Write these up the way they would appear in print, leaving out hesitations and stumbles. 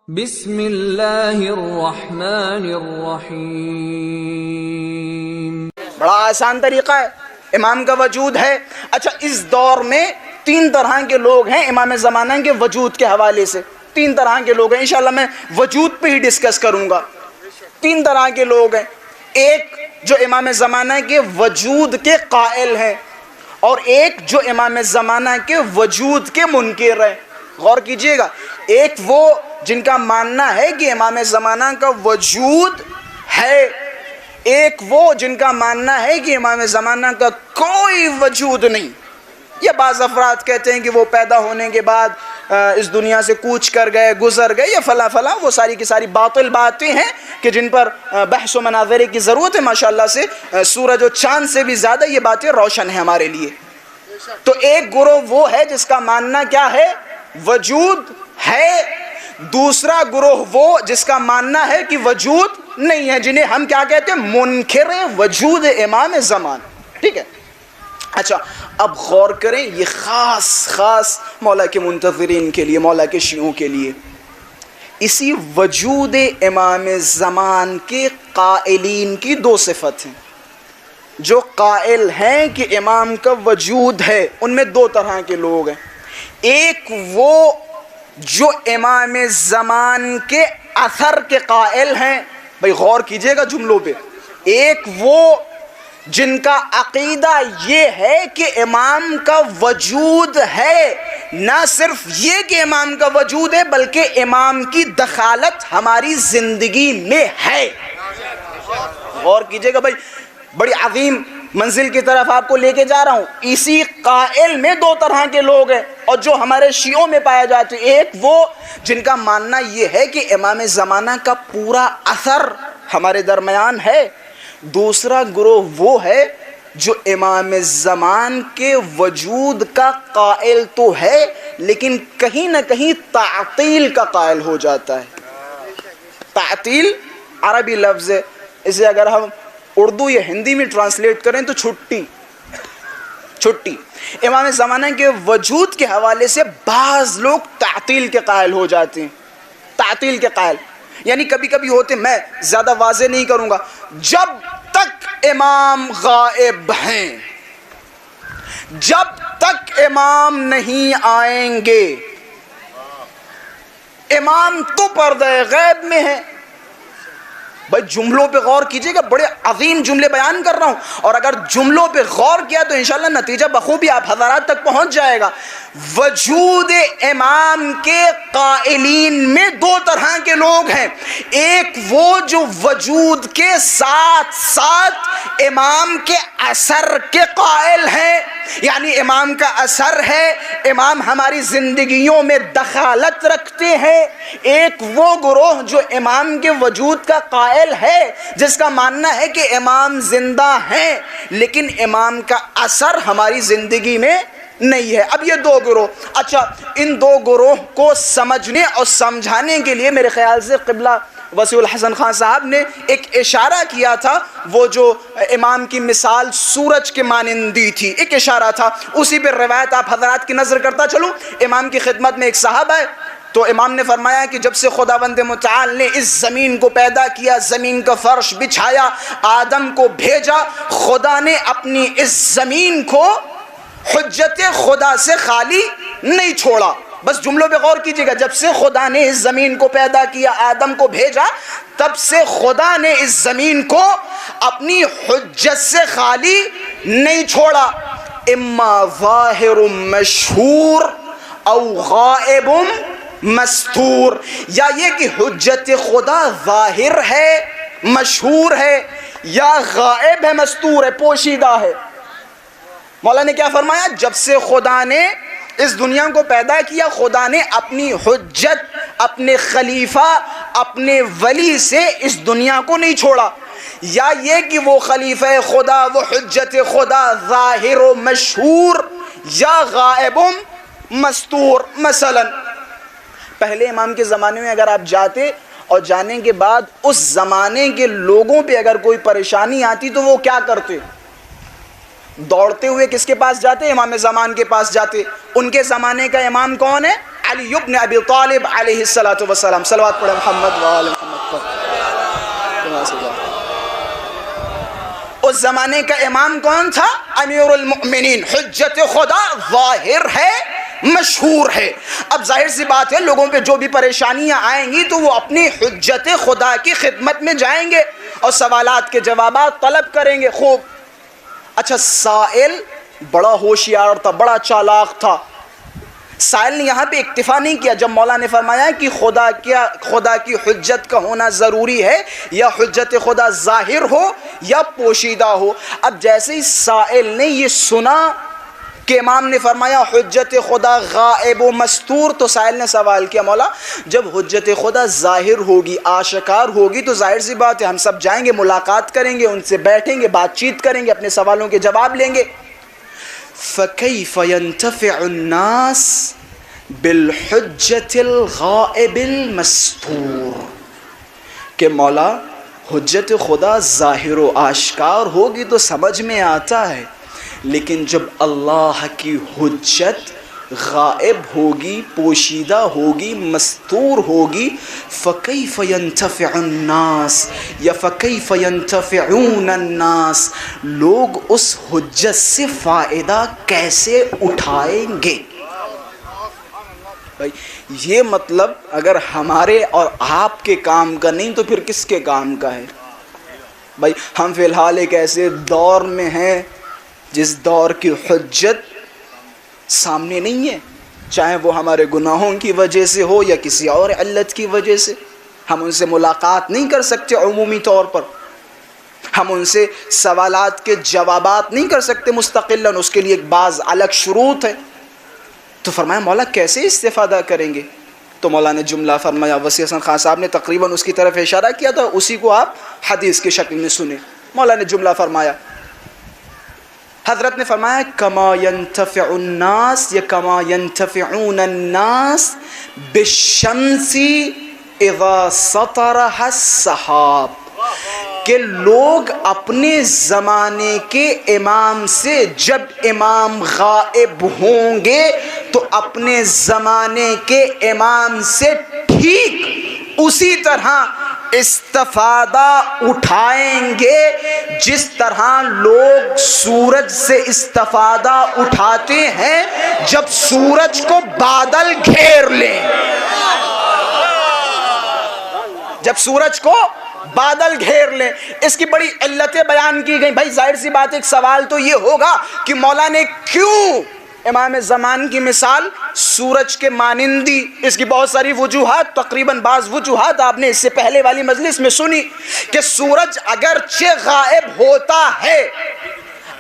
بسم اللہ الرحمن الرحیم۔ بڑا آسان طریقہ ہے، امام کا وجود ہے۔ اچھا، اس دور میں تین طرح کے لوگ ہیں امام زمانہ کے وجود کے حوالے سے۔ تین طرح کے لوگ ہیں، انشاءاللہ میں وجود پہ ہی ڈسکس کروں گا۔ تین طرح کے لوگ ہیں، ایک جو امام زمانہ کے وجود کے قائل ہیں، اور ایک جو امام زمانہ کے وجود کے منکر ہیں۔ غور کیجئے گا، ایک وہ جن کا ماننا ہے کہ امام زمانہ کا وجود ہے، ایک وہ جن کا ماننا ہے کہ امام زمانہ کا کوئی وجود نہیں۔ یا بعض افراد کہتے ہیں کہ وہ پیدا ہونے کے بعد اس دنیا سے کوچ کر گئے، گزر گئے، یا فلاں فلاں، وہ ساری کی ساری باطل باتیں ہیں کہ جن پر بحث و مناظرے کی ضرورت ہے۔ ماشاءاللہ سے سورج و چاند سے بھی زیادہ یہ باتیں روشن ہیں ہمارے لیے۔ تو ایک گروہ وہ ہے جس کا ماننا کیا ہے؟ وجود ہے۔ دوسرا گروہ وہ جس کا ماننا ہے کہ وجود نہیں ہے، جنہیں ہم کیا کہتے ہیں؟ منکر وجود امام زمان۔ ٹھیک ہے، اچھا اب غور کریں، یہ خاص مولا کے منتظرین کے لیے، مولا کے شیعوں کے لیے۔ اسی وجود امام زمان کے قائلین کی دو صفت ہیں۔ جو قائل ہیں کہ امام کا وجود ہے، ان میں دو طرح کے لوگ ہیں۔ ایک وہ جو امام زمان کے اثر کے قائل ہیں، بھئی غور کیجئے گا جملوں پہ۔ ایک وہ جن کا عقیدہ یہ ہے کہ امام کا وجود ہے، نہ صرف یہ کہ امام کا وجود ہے بلکہ امام کی دخالت ہماری زندگی میں ہے۔ غور کیجئے گا بھئی، بڑی عظیم منزل کی طرف آپ کو لے کے جا رہا ہوں۔ اسی قائل میں دو طرح کے لوگ ہیں، اور جو ہمارے شیعوں میں پائے جاتے ہیں۔ ایک وہ جن کا ماننا یہ ہے کہ امام زمانہ کا پورا اثر ہمارے درمیان ہے۔ دوسرا گروہ وہ ہے جو امام زمان کے وجود کا قائل تو ہے، لیکن کہیں نہ کہیں تعطیل کا قائل ہو جاتا ہے۔ تعطیل عربی لفظ ہے، اسے اگر ہم اردو یا ہندی میں ٹرانسلیٹ کریں تو چھٹی۔ امام زمانہ کے وجود کے حوالے سے بعض لوگ تعطیل کے قائل ہو جاتے ہیں۔ تعطیل کے قائل یعنی کبھی کبھی ہوتے، میں زیادہ واضح نہیں کروں گا، جب تک امام غائب ہیں، جب تک امام نہیں آئیں گے، امام تو پردہ غیب میں ہے۔ بھائی جملوں پہ غور کیجئے گا، بڑے عظیم جملے بیان کر رہا ہوں، اور اگر جملوں پہ غور کیا تو انشاءاللہ نتیجہ بخوبی آپ حضرات تک پہنچ جائے گا۔ وجود امام کے قائلین میں دو طرح کے لوگ ہیں۔ ایک وہ جو وجود کے ساتھ ساتھ امام کے اثر کے قائل ہیں، یعنی امام کا اثر ہے، امام ہماری زندگیوں میں دخالت رکھتے ہیں۔ ایک وہ گروہ جو امام کے وجود کا قائل ہے، جس کا ماننا ہے کہ امام زندہ ہیں لیکن امام کا اثر ہماری زندگی میں نہیں ہے۔ اب یہ دو گروہ، اچھا ان دو گروہ کو سمجھنے اور سمجھانے کے لیے میرے خیال سے قبلہ وسیع الحسن خان صاحب نے ایک اشارہ کیا تھا، وہ جو امام کی مثال سورج کے مانندی تھی، ایک اشارہ تھا، اسی پر روایت آپ حضرات کی نظر کرتا چلوں۔ امام کی خدمت میں ایک صاحب ہے، تو امام نے فرمایا کہ جب سے خداوند متعال نے اس زمین کو پیدا کیا، زمین کا فرش بچھایا، آدم کو بھیجا، خدا نے اپنی اس زمین کو حجت خدا سے خالی نہیں چھوڑا۔ بس جملوں پہ غور کیجئے گا، جب سے خدا نے اس زمین کو پیدا کیا، آدم کو بھیجا، تب سے خدا نے اس زمین کو اپنی حجت سے خالی نہیں چھوڑا۔ اما ظاہر مشہور او غائب مستور، یا یہ کہ حجت خدا ظاہر ہے، مشہور ہے، یا غائب ہے، مستور ہے، پوشیدہ ہے۔ مولا نے کیا فرمایا؟ جب سے خدا نے اس دنیا کو پیدا کیا، خدا نے اپنی حجت، اپنے خلیفہ، اپنے ولی سے اس دنیا کو نہیں چھوڑا۔ یا یہ کہ وہ خلیفہ خدا، وہ حجت خدا ظاہر و مشہور، یا غائب و مستور۔ مثلا پہلے امام کے زمانے میں اگر آپ جاتے اور جانے کے بعد اس زمانے کے لوگوں پہ اگر کوئی پریشانی آتی تو وہ کیا کرتے؟ دوڑتے ہوئے کس کے پاس جاتے؟ امام زمان کے پاس جاتے۔ ان کے زمانے کا امام کون ہے؟ علی ابن ابی طالب علیہ السلام. صلوات پڑھیں محمد و آل محمد پر. اس زمانے کا امام کون تھا؟ امیر المؤمنین، حجت خدا ظاہر ہے، مشہور ہے. اب ظاہر سی بات ہے لوگوں پہ جو بھی پریشانیاں آئیں گی تو وہ اپنی حجت خدا کی خدمت میں جائیں گے اور سوالات کے جوابات طلب کریں گے. خوب. اچھا، سائل بڑا ہوشیار تھا، بڑا چالاک تھا. سائل نے یہاں پہ اکتفا نہیں کیا جب مولا نے فرمایا کہ خدا کی حجت کا ہونا ضروری ہے، یا حجت خدا ظاہر ہو یا پوشیدہ ہو. اب جیسے ہی سائل نے یہ سنا کہ امام نے فرمایا حجت خدا غائب و مستور، تو سائل نے سوال کیا مولا جب حجت خدا ظاہر ہوگی، آشکار ہوگی، تو ظاہر سی بات ہے ہم سب جائیں گے، ملاقات کریں گے، ان سے بیٹھیں گے، بات چیت کریں گے، اپنے سوالوں کے جواب لیں گے. فَكَيْفَ يَنْتَفِعُ النَّاسِ بِالْحُجَّةِ الْغَائِبِ الْمَسْتُورِ، کہ مولا حجت خدا ظاہر و آشکار ہوگی تو سمجھ میں آتا ہے، لیکن جب اللہ کی حجت غائب ہوگی، پوشیدہ ہوگی، مستور ہوگی، فَكَيْفَ يَنْتَفِعُ النَّاسِ یا فَكَيْفَ يَنْتَفِعُونَ النَّاسِ، لوگ اس حجت سے فائدہ کیسے اٹھائیں گے؟ بھائی یہ مطلب اگر ہمارے اور آپ کے کام کا نہیں تو پھر کس کے کام کا ہے؟ بھائی ہم فی الحال ایک ایسے دور میں ہیں جس دور کی حجت سامنے نہیں ہے، چاہے وہ ہمارے گناہوں کی وجہ سے ہو یا کسی اور علت کی وجہ سے. ہم ان سے ملاقات نہیں کر سکتے عمومی طور پر، ہم ان سے سوالات کے جوابات نہیں کر سکتے مستقلاً، اس کے لیے ایک بعض الگ شروط ہے. تو فرمایا مولا کیسے استفادہ کریں گے؟ تو مولا نے جملہ فرمایا، وسیع حسن خان صاحب نے تقریباً اس کی طرف اشارہ کیا تھا، اسی کو آپ حدیث کی شکل میں سنیں. مولا نے جملہ فرمایا، حضرت نے فرمایا کما ينتفع الناس یا کما ينتفعون الناس بالشمس اذا سطرها السحاب، کہ لوگ اپنے زمانے کے امام سے جب امام غائب ہوں گے تو اپنے زمانے کے امام سے ٹھیک اسی طرح استفادہ اٹھائیں گے جس طرح لوگ سورج سے استفادہ اٹھاتے ہیں جب سورج کو بادل گھیر لیں. جب سورج کو بادل گھیر لیں. اس کی بڑی علتیں بیان کی گئی. بھائی ظاہر سی بات ایک سوال تو یہ ہوگا کہ مولا نے کیوں امام زمان کی مثال سورج کے مانندی، اس کی بہت ساری وجوہات، تقریباً بعض وجوہات آپ نے اس سے پہلے والی مجلس میں سنی کہ سورج اگرچہ غائب ہوتا ہے،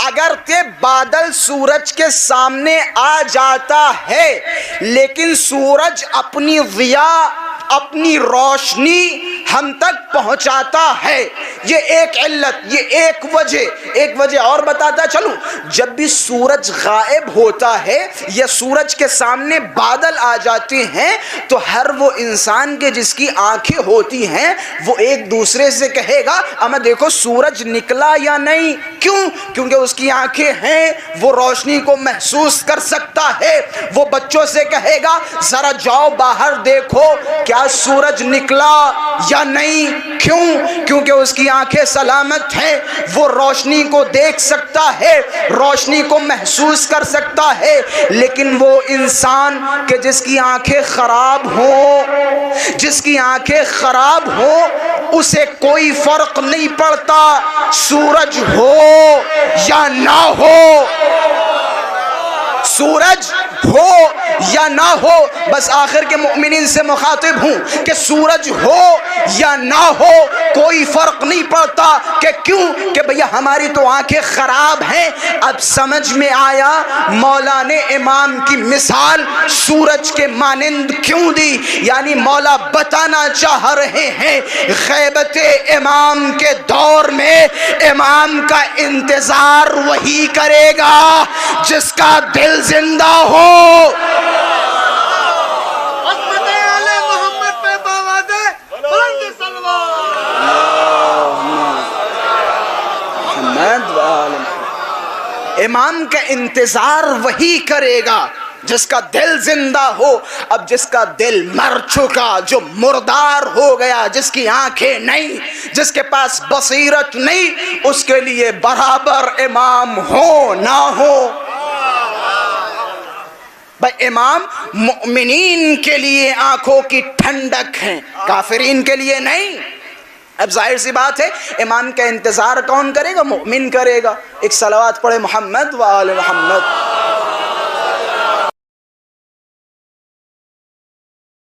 اگرچہ بادل سورج کے سامنے آ جاتا ہے، لیکن سورج اپنی ضیاء، اپنی روشنی ہم تک پہنچاتا ہے. یہ ایک علت، یہ ایک وجہ اور بتاتا چلوں. جب بھی سورج غائب ہوتا ہے یا سورج کے سامنے بادل آ جاتے ہیں تو ہر وہ انسان کے جس کی آنکھیں ہوتی ہیں وہ ایک دوسرے سے کہے گا اما دیکھو سورج نکلا یا نہیں. کیوں؟ کیونکہ اس کی آنکھیں ہیں، وہ روشنی کو محسوس کر سکتا ہے. وہ بچوں سے کہے گا ذرا جاؤ باہر دیکھو کیا سورج نکلا یا نہیں. کیوں؟ کیونکہ اس کی آنکھیں سلامت ہیں، وہ روشنی کو دیکھ سکتا ہے، روشنی کو محسوس کر سکتا ہے. لیکن وہ انسان کہ جس کی آنکھیں خراب ہوں، جس کی آنکھیں خراب ہوں، اسے کوئی فرق نہیں پڑتا سورج ہو یا نہ ہو، سورج ہو یا نہ ہو. بس آخر کے مؤمنین سے مخاطب ہوں کہ سورج ہو یا نہ ہو کوئی فرق نہیں پڑتا. کہ کیوں؟ کہ بھیا ہماری تو آنکھیں خراب ہیں. اب سمجھ میں آیا مولا نے امام کی مثال سورج کے مانند کیوں دی. یعنی مولا بتانا چاہ رہے ہیں غیبت امام کے دور میں امام کا انتظار وہی کرے گا جس کا دل زندہ ہو. امام کا انتظار وہی کرے گا جس کا دل زندہ ہو. اب جس کا دل مر چکا، جو مردار ہو گیا، جس کی آنکھیں نہیں، جس کے پاس بصیرت نہیں، اس کے لیے برابر امام ہو نہ ہو. بھائی امام مؤمنین کے لیے آنکھوں کی ٹھنڈک ہیں، کافرین کے لیے نہیں. اب ظاہر سی بات ہے امام کا انتظار کون کرے گا؟ مؤمن کرے گا. ایک صلوات پڑھے محمد و آل محمد.